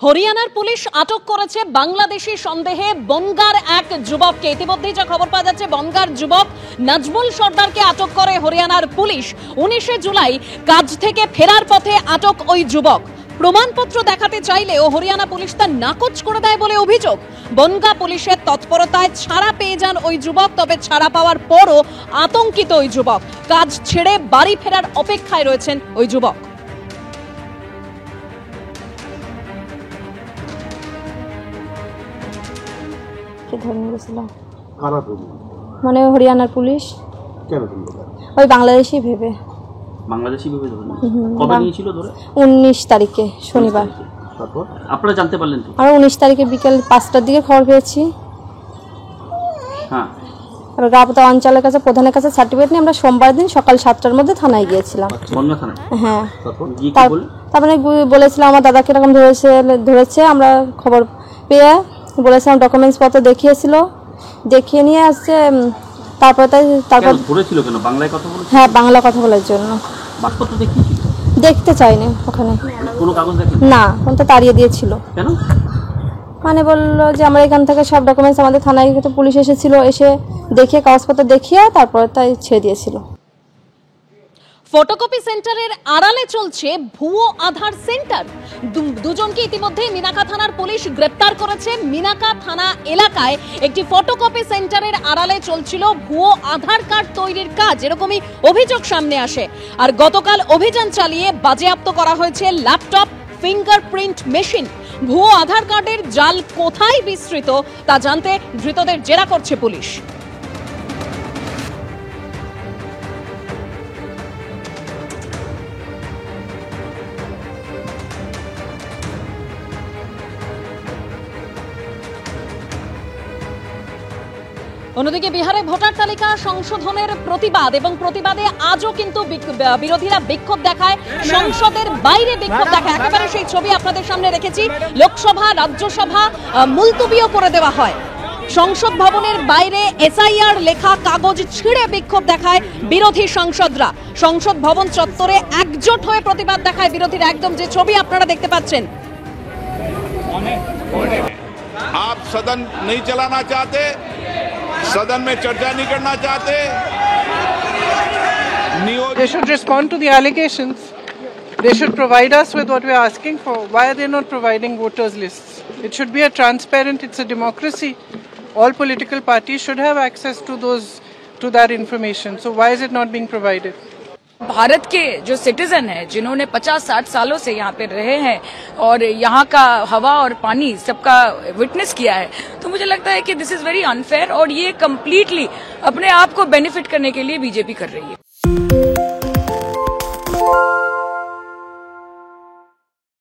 হরিয়ানার পুলিশ আটক করেছে বাংলাদেশি সন্দেহে বনগাঁর এক যুবককে। ইতিমধ্যেই যা খবর পাওয়া যাচ্ছে, বনগাঁর যুবক নাজমুল সর্দারকে আটক করে হরিয়ানার পুলিশ। 19 জুলাই কাজ থেকে ফেরার পথে আটক ওই যুবক। প্রমাণপত্র দেখাতে চাইলেও হরিয়ানা পুলিশ তা নাকচ করে দেয় বলে অভিযোগ। বনগাঁ পুলিশের তৎপরতায় ছাড়া পেয়ে যান ওই যুবক। তবে ছাড়া পাওয়ার পরও আতঙ্কিত ওই যুবক। কাজ ছেড়ে বাড়ি ফেরার অপেক্ষায় রয়েছেন ওই যুবক। মানে হরিয়ানার পুলিশ ওই বাংলাদেশি ভেবে কবে নিয়েছিল ধরে? 19 তারিখে শনিবার। তারপর আপনারা জানতে পারলেন তো? আর 19 তারিখে বিকেল 5টার দিকে খবর পেয়েছি। হ্যাঁ, আর গাবতা অঞ্চলের কাছে প্রধানের কাছে সার্টিফিকেট নিয়ে আমরা সোমবার দিন সকাল 7টার মধ্যে থানায় গিয়েছিলাম। বনগাঁ থানায়? হ্যাঁ। তারপরে বলেছিলাম আমার দাদাকে এরকম ধরেছে। আমরা খবর পেয়ে বলেছিলাম, ডকুমেন্টস পত্র দেখিয়ে নিয়ে আসছে। তারপর ধরেছিল কেন? বাংলায় কথা বলেছিল? হ্যাঁ, বাংলা কথা বলার জন্য। পাসপোর্ট দেখিয়েছিল? দেখতে চাইনি ওখানে। কোনো কাগজ দেখেনি? না, ওটা তাড়িয়ে দিয়েছিল। কেন? মানে বললো যে আমরা এখান থেকে সব ডকুমেন্টস, আমাদের থানায় পুলিশ এসেছিল, এসে দেখিয়ে কাগজপত্র দেখিয়ে তারপর তাই ছেড়ে দিয়েছিল। ফটোকপি সেন্টারের আড়ালে চলছে ভুয়ো আধার সেন্টার। দুজনকে ইতিমধ্যে মিনাকা থানার পুলিশ গ্রেপ্তার করেছে। মিনাকা থানা এলাকায় একটি ফটোকপি সেন্টারের আড়ালে চলছিল ভুয়ো আধার কার্ড তৈরির কাজ, এরকমই অভিযোগ সামনে আসে। আর গতকাল অভিযান চালিয়ে বাজেয়াপ্ত করা হয়েছে ল্যাপটপ, ফিঙ্গারপ্রিন্ট মেশিন। ভুয়ো আধার কার্ডের জাল কোথায় বিস্তৃত তা জানতে ধৃতদের জেরা করছে পুলিশ। অন্যদিকে বিহারে ভোটার তালিকা সংশোধনের প্রতিবাদে আজও কিন্তু বিরোধীরা বিক্ষোভ দেখায়, সংসদের বাইরে বিক্ষোভ দেখায়। একেবারে সেই ছবি আপনাদের সামনে রেখেছি। লোকসভা, রাজ্যসভা মুলতবিও করে দেওয়া হয়। সংসদ ভবনের বাইরে এসআইআর লেখা কাগজ ছিঁড়ে বিক্ষোভ দেখায় বিরোধী সাংসদরা। সংসদ ভবন চত্বরে একজোট হয়ে প্রতিবাদ দেখায় বিরোধীরা। একদম যে ছবি আপনারা দেখতে পাচ্ছেন। आप सदन नहीं चलाना चाहते, सदन में चर्चा नहीं करना चाहते। They should respond to the allegations. They should provide us with what we are asking for. Why are they not providing voters lists? It should be a transparent, it's a democracy. All political parties should have access to that information. So why is it not being provided? Bharat के जो citizen हैं, जिन्होंने 50-60 सालों से यहाँ पे रहे हैं और यहाँ का हवा और पानी सबका विटनेस किया है, तो मुझे लगता है कि दिस इज वेरी अनफेयर और ये कम्प्लीटली अपने आप को बेनिफिट करने के लिए बीजेपी कर रही है।